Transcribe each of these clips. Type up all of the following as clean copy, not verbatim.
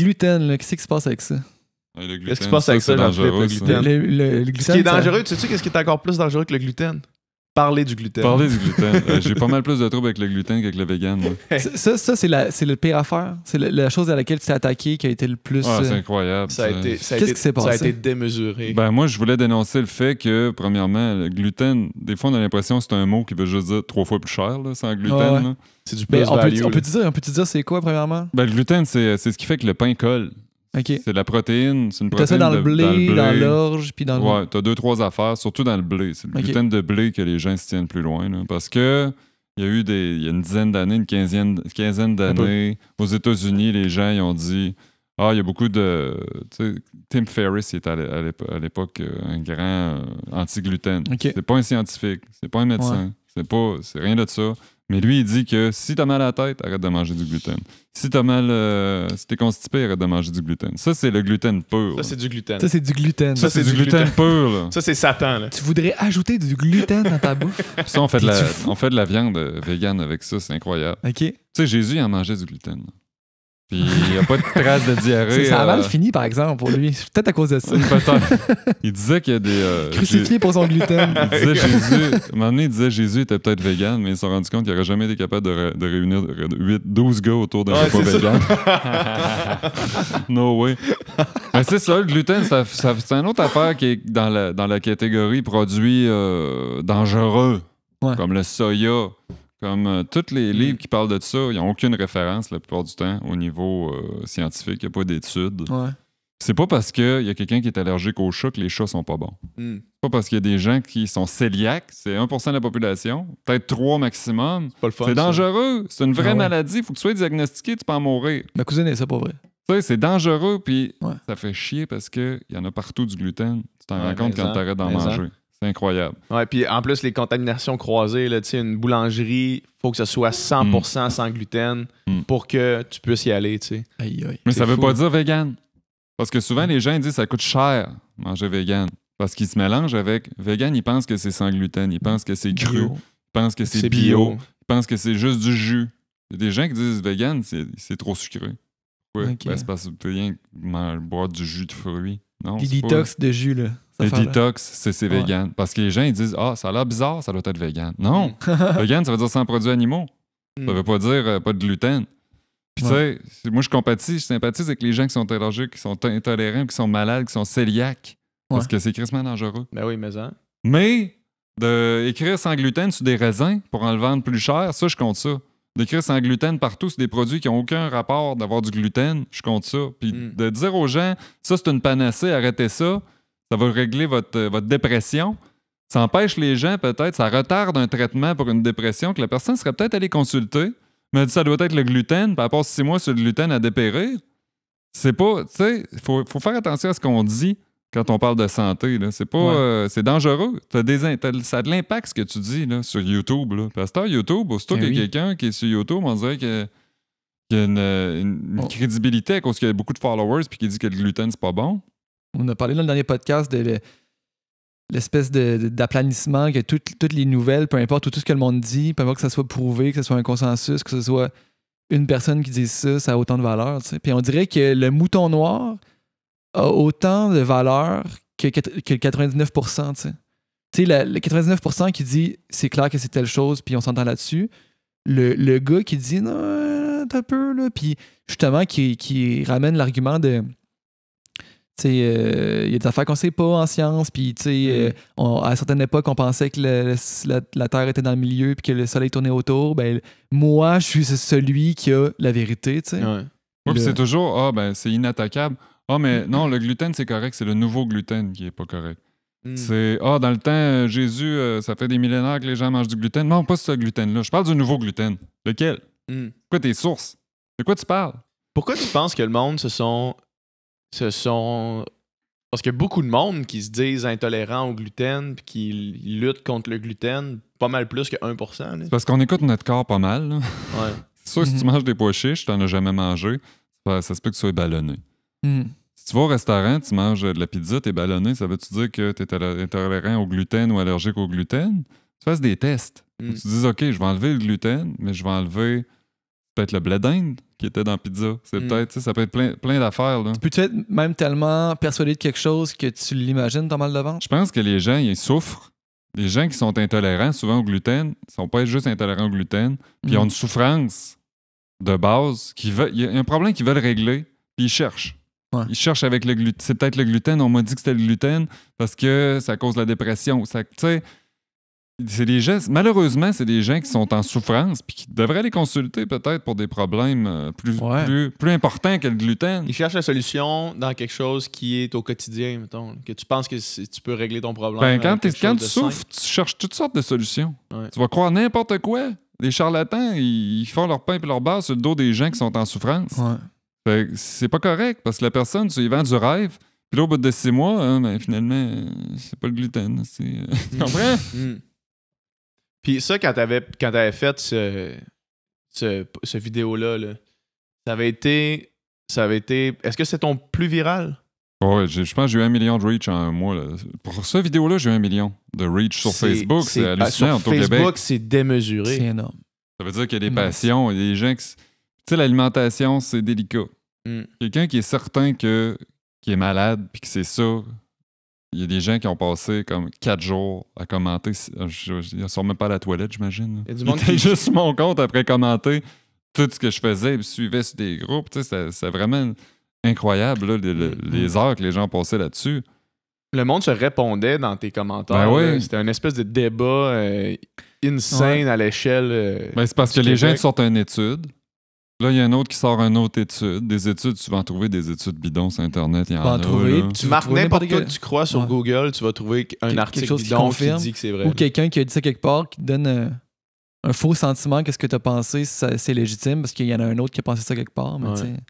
gluten, là, qu'est-ce qui se passe avec ça? Le gluten, Qu'est-ce qui se passe avec ça, dangereux, Jean-Philippe, le ça. gluten? Le gluten, Ce qui est ça- dangereux, tu sais qu'est-ce qui est encore plus dangereux que le gluten? Parler du gluten. Parler du gluten. J'ai pas mal plus de troubles avec le gluten qu'avec le vegan. Moi. Ça, c'est le pire affaire. C'est la chose à laquelle tu t'es attaqué qui a été le plus... Ah, c'est incroyable. Ça a été, ça a Qu'est-ce été- qui s'est ça a passé? été démesuré. Ben, moi, je voulais dénoncer le fait que, premièrement, le gluten, des fois, on a l'impression que c'est un mot qui veut juste dire 3 fois plus cher, là, sans gluten. Ouais. Là. C'est du Mais plus value. on peut-tu dire c'est quoi, premièrement? Ben, le gluten, c'est ce qui fait que le pain colle. OK. C'est de la protéine. C'est une T'as ça protéine dans le blé, dans l'orge, puis dans le... Ouais, t'as 2-3 affaires, surtout dans le blé. C'est le Ok. gluten de blé que les gens se tiennent plus loin. Là, parce que il y a une dizaine d'années, une quinzaine d'années, aux États-Unis, les gens ils ont dit il y a beaucoup de. Tu sais, Tim Ferriss il était à l'époque un grand anti-gluten. Ok. C'est pas un scientifique, c'est pas un médecin, c'est rien de ça. Mais lui, il dit que si t'as mal à la tête, arrête de manger du gluten. Si t'es constipé, arrête de manger du gluten. Ça, c'est le gluten pur. Ça, c'est du gluten. Ça, c'est du gluten. Ça, c'est du gluten pur. Là. Ça, c'est Satan. Là. Tu voudrais ajouter du gluten dans ta bouffe? Ça, on fait de la viande végane avec ça, c'est incroyable. OK. Tu sais, Jésus, il en mangeait du gluten. Là. Puis il n'y a pas de trace de diarrhée. Ça a mal fini, par exemple, pour lui. C'est peut-être à cause de ça. Peut-être. Il disait qu'il y a des... Crucifié pour son gluten. Il disait Jésus... À un moment donné, il disait Jésus était peut-être vegan, mais ils se sont rendus compte qu'il n'aurait jamais été capable de réunir 12 gars autour d'un repas vegan. No way. Mais c'est ça, le gluten, c'est une autre affaire qui est dans la catégorie produits dangereux, Ouais. comme le soya. Comme tous les livres qui parlent de ça, ils n'ont aucune référence la plupart du temps au niveau scientifique. Il n'y a pas d'études. Ouais. C'est pas parce qu'il y a quelqu'un qui est allergique aux chats que les chats sont pas bons. Hmm. C'est pas parce qu'il y a des gens qui sont cœliaques, c'est 1% de la population, peut-être 3 maximum. C'est pas le fun. C'est ça. dangereux, c'est une vraie Ah ouais. maladie, il faut que tu sois diagnostiqué, tu peux en mourir. Ma cousine est ça, pour vrai. Tu sais, c'est dangereux, puis Ouais. ça fait chier parce qu'il y en a partout du gluten. Tu t'en Ouais, rends compte mais quand tu arrêtes d'en mais manger. C'est incroyable. Ouais, puis en plus, les contaminations croisées, là, tu sais, une boulangerie, faut que ce soit 100% sans gluten Mm. pour que tu puisses y aller, tu sais. Aïe, aïe. Mais C'est ça veut fou. pas dire vegan. Parce que souvent, les gens ils disent que ça coûte cher manger vegan. Parce qu'ils se mélangent avec. Vegan, ils pensent que c'est sans gluten, ils pensent que c'est cru, Bio. ils pensent que c'est bio, ils pensent que c'est juste du jus. Il y a des gens qui disent vegan, c'est trop sucré. Ouais, Ok. ben, c'est parce que tu peux rien boire du jus de fruits. Non, Les c'est pas- detox de jus, là. cette Les affaire-là. detox, c'est Ouais. vegan. Parce que les gens, ils disent ça a l'air bizarre, ça doit être vegan. Non, vegan, ça veut dire sans produits animaux. Ça veut pas dire pas de gluten. Puis tu sais, moi, je sympathise avec les gens qui sont allergiques, qui sont intolérants, qui sont malades, qui sont cœliaques. Parce que c'est crissement dangereux. Ben oui, mais ça. Mais d'écrire sans gluten sur des raisins pour en le vendre plus cher, ça, je compte ça. D'écrire sans gluten partout sur des produits qui n'ont aucun rapport d'avoir du gluten, je compte ça. Puis de dire aux gens, ça, c'est une panacée, arrêtez ça, ça va régler votre dépression. Ça empêche les gens, peut-être, ça retarde un traitement pour une dépression que la personne serait peut-être allée consulter, mais elle dit ça doit être le gluten, puis elle passe 6 mois sur le gluten à dépérir. C'est pas, tu sais, faut faire attention à ce qu'on dit quand on parle de santé. Là. C'est pas, c'est dangereux. Ça a de l'impact ce que tu dis là, sur YouTube. Là. Parce que YouTube, aussitôt qu'il y a quelqu'un qui est sur YouTube, on dirait qu'il y a une crédibilité à cause qu'il y a beaucoup de followers puis qui dit que le gluten, c'est pas bon. On a parlé dans le dernier podcast de l'espèce d'aplanissement, que toutes les nouvelles, peu importe tout ce que le monde dit, peu importe que ça soit prouvé, que ce soit un consensus, que ce soit une personne qui dise ça, ça a autant de valeur. Tu sais. Puis on dirait que le mouton noir a autant de valeur que le 99%. Tu sais. Tu sais, le 99% qui dit c'est clair que c'est telle chose, puis on s'entend là-dessus. Le gars qui dit non, t'as peu, là, puis justement qui ramène l'argument de. Il y a des affaires qu'on sait pas en science, puis à certaines époques, on pensait que la Terre était dans le milieu puis que le Soleil tournait autour. Ben, moi, je suis celui qui a la vérité. Ouais. Oui, puis c'est toujours, c'est inattaquable. Mais non, le gluten, c'est correct, c'est le nouveau gluten qui est pas correct. C'est, dans le temps, Jésus, ça fait des millénaires que les gens mangent du gluten. Non, pas ce gluten-là. Je parle du nouveau gluten. Lequel? C'est quoi tes sources? De quoi tu parles? Pourquoi tu penses que le monde se sont... Parce qu'il y a beaucoup de monde qui se disent intolérants au gluten puis qui luttent contre le gluten pas mal plus que 1%. Là. C'est parce qu'on écoute notre corps pas mal. Là. Ouais. C'est sûr, si tu manges des pois chiches, tu n'en as jamais mangé, ça se peut que tu sois ballonné. Mm. Si tu vas au restaurant, tu manges de la pizza, tu es ballonné, ça veut-tu dire que tu es intolérant au gluten ou allergique au gluten? Tu fasses des tests. Tu dises, OK, je vais enlever le gluten, mais je vais enlever peut-être le blé d'Inde qui était dans la pizza. C'est peut-être, ça peut être plein d'affaires. Là. Peux-tu être même tellement persuadé de quelque chose que tu l'imagines, ton mal de ventre? Je pense que les gens, ils souffrent. Les gens qui sont intolérants souvent au gluten, ne sont pas juste intolérants au gluten, puis ils ont une souffrance de base. Il y a un problème qu'ils veulent régler, puis ils cherchent. Ouais. Ils cherchent avec le gluten. C'est peut-être le gluten, on m'a dit que c'était le gluten parce que ça cause la dépression. Tu sais, c'est des gens, malheureusement, c'est des gens qui sont en souffrance puis qui devraient les consulter peut-être pour des problèmes plus importants que le gluten. Ils cherchent la solution dans quelque chose qui est au quotidien, mettons. Que tu penses que tu peux régler ton problème. Ben, quand tu souffres, tu cherches toutes sortes de solutions. Ouais. Tu vas croire n'importe quoi. Les charlatans, ils font leur pain et leur beurre sur le dos des gens qui sont en souffrance. Ouais. Fait que c'est pas correct parce que la personne, tu lui vends du rêve. Puis là, au bout de 6 mois, ben, finalement, c'est pas le gluten. Tu comprends? Puis ça, quand t'avais fait ce vidéo-là, là, ça avait été. Est-ce que c'est ton plus viral? Ouais, je pense que j'ai eu 1 million de reach en un mois. Là. Pour cette vidéo-là, j'ai eu 1 million de reach sur Facebook. C'est hallucinant. Sur Facebook, c'est démesuré. C'est énorme. Ça veut dire qu'il y a des passions, il y a des gens qui. Tu sais, l'alimentation, c'est délicat. Quelqu'un qui est certain qui est malade puis que c'est ça. Il y a des gens qui ont passé comme 4 jours à commenter. Ils ne sont même pas à la toilette, j'imagine. Il y a du monde qui juste sur mon compte après commenter tout ce que je faisais et suivait sur des groupes. Tu sais, c'est vraiment incroyable là, les heures que les gens passaient là-dessus. Le monde se répondait dans tes commentaires. Ben oui. C'était une espèce de débat insane à l'échelle. Ben, c'est parce que les gens sortent une étude. Là, il y a un autre qui sort une autre étude. Des études, tu vas en trouver des études bidons sur Internet. Il y en a. Tu marques n'importe quoi que tu crois sur Google, tu vas trouver un article bidon qui dit que c'est vrai. Ou quelqu'un qui a dit ça quelque part, qui te donne un faux sentiment que ce que tu as pensé, c'est légitime, parce qu'il y en a un autre qui a pensé ça quelque part.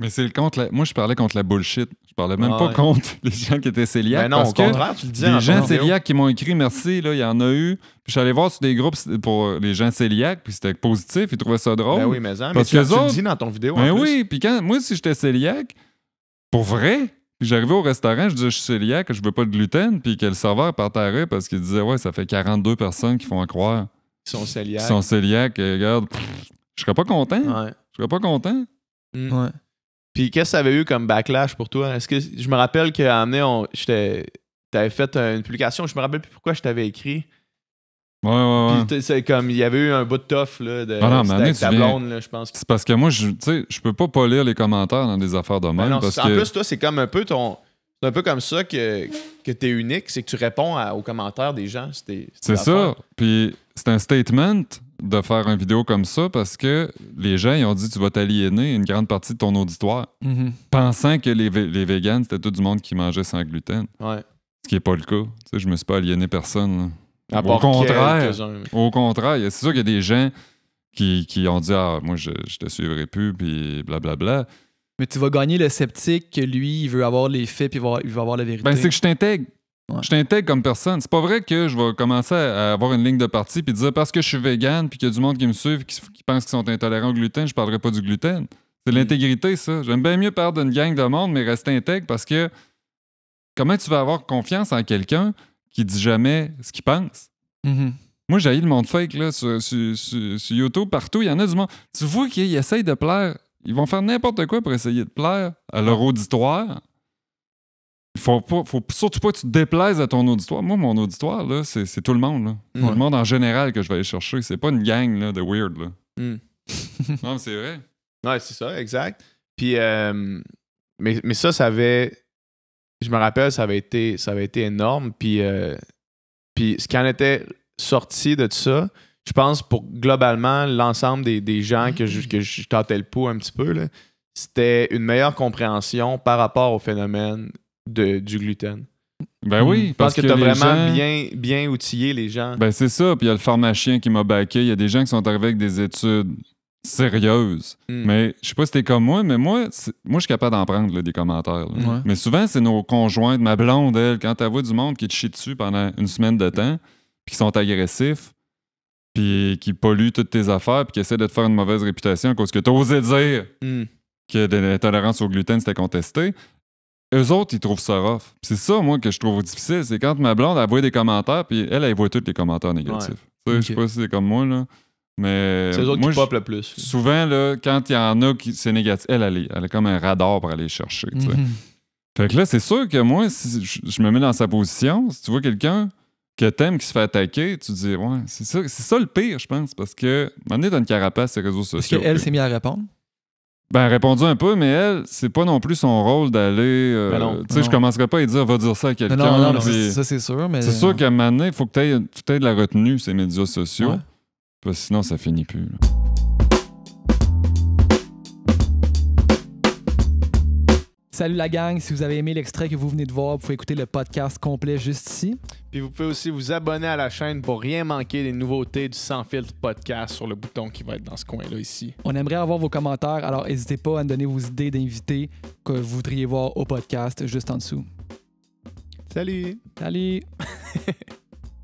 Mais c'est contre moi, je parlais contre la bullshit. Je parlais même pas contre les gens qui étaient cœliaques. Ben non, parce au contraire, tu le disais. Des gens cœliaques qui m'ont écrit merci, là, il y en a eu. Puis je suis allé voir sur des groupes pour les gens cœliaques, puis c'était positif, ils trouvaient ça drôle. Ben oui, mais tu le dis dans ton vidéo. Ben oui, puis moi, si j'étais cœliaque, pour vrai, puis j'arrivais au restaurant, je disais je suis cœliaque, je veux pas de gluten, puis que le serveur partait parce qu'il disait ouais, ça fait 42 personnes qui font en croire. Ils sont cœliaques. Ils sont cœliaques, regarde, je serais pas content. Ouais. Je serais pas content. Ouais. Puis qu'est-ce que ça avait eu comme backlash pour toi? Est-ce que je me rappelle qu'à un moment donné, t'avais fait une publication, je me rappelle plus pourquoi je t'avais écrit. Ouais. Puis c'est comme il y avait eu un bout de toffe là, avec ta blonde, là, je pense. C'est parce que moi, je peux pas lire les commentaires dans des affaires de même. Non, parce en plus, toi, c'est comme un peu c'est un peu comme ça que t'es unique, c'est que tu réponds aux commentaires des gens. C'est ça. Puis c'est un statement de faire une vidéo comme ça parce que les gens, ils ont dit tu vas t'aliéner une grande partie de ton auditoire, pensant que les véganes, c'était tout du monde qui mangeait sans gluten. Ouais. Ce qui n'est pas le cas. Tu sais, je me suis pas aliéné personne. Au contraire, c'est sûr qu'il y a des gens qui ont dit ah, moi, je te suivrai plus, puis blablabla. Mais tu vas gagner le sceptique que lui, il veut avoir les faits puis il veut avoir la vérité. Ben, c'est que je t'intègre. Ouais. Je t'intègre comme personne. C'est pas vrai que je vais commencer à avoir une ligne de parti puis dire parce que je suis vegan puis qu'il y a du monde qui me suit qui pense qu'ils sont intolérants au gluten, je parlerai pas du gluten. C'est de l'intégrité, ça. J'aime bien mieux parler d'une gang de monde, mais rester intègre parce que comment tu vas avoir confiance en quelqu'un qui dit jamais ce qu'il pense? Moi, j'ai le monde fake là, sur YouTube, partout. Il y en a du monde. Tu vois qu'ils essayent de plaire. Ils vont faire n'importe quoi pour essayer de plaire à leur auditoire. Faut surtout pas que tu te déplaises à ton auditoire. Moi, mon auditoire, là, c'est tout le monde. Là. Tout le monde en général que je vais aller chercher. C'est pas une gang là, de weird. Là. Non, mais c'est vrai. Ouais, c'est ça, exact. Puis, mais ça avait... Je me rappelle, ça avait été énorme. Puis ce qui en était sorti de ça, je pense pour globalement l'ensemble des gens que je tâtais le pouls un petit peu, là, c'était une meilleure compréhension par rapport au phénomène du gluten. Ben oui, parce que tu as vraiment gens... bien outillé les gens. Ben c'est ça, puis il y a le pharmacien qui m'a backé, il y a des gens qui sont arrivés avec des études sérieuses. Mais je sais pas si t'es comme moi, mais moi je suis capable d'en prendre là, des commentaires. Là. Mais souvent, c'est nos conjointes, ma blonde, elle, quand elle voit du monde qui te chie dessus pendant une semaine de temps, puis qui sont agressifs, puis qui polluent toutes tes affaires, puis qui essaient de te faire une mauvaise réputation à cause que t'as osé dire que l'intolérance au gluten, c'était contesté. Eux autres, ils trouvent ça rough. C'est ça, moi, que je trouve difficile. C'est quand ma blonde, elle voit des commentaires, puis elle voit tous les commentaires négatifs. Je sais pas si c'est comme moi, là. Mais C'est eux autres moi, qui pop le plus. souvent, là, quand il y en a qui c'est négatif, elle a comme un radar pour aller chercher. Tu sais. Fait que là, c'est sûr que moi, si je me mets dans sa position, si tu vois quelqu'un que t'aimes qui se fait attaquer, tu te dis, ouais, c'est ça le pire, je pense, parce que, à un moment donné, t'as une carapace sur les réseaux Est-ce sociaux. qu'elle s'est mise à répondre? Ben, elle a répondu un peu, mais elle, c'est pas non plus son rôle d'aller. Ben non, tu sais, je commencerais pas à lui dire, va dire ça à quelqu'un. Non, puis- ça c'est sûr, mais... C'est sûr qu'à un moment donné, il faut que tu aies de la retenue, ces médias sociaux. Ouais. Parce que sinon, ça finit plus. Là. Salut la gang, si vous avez aimé l'extrait que vous venez de voir, vous pouvez écouter le podcast complet juste ici. Puis vous pouvez aussi vous abonner à la chaîne pour rien manquer des nouveautés du Sans Filtre podcast sur le bouton qui va être dans ce coin-là ici. On aimerait avoir vos commentaires, alors n'hésitez pas à nous donner vos idées d'invités que vous voudriez voir au podcast juste en dessous. Salut! Salut!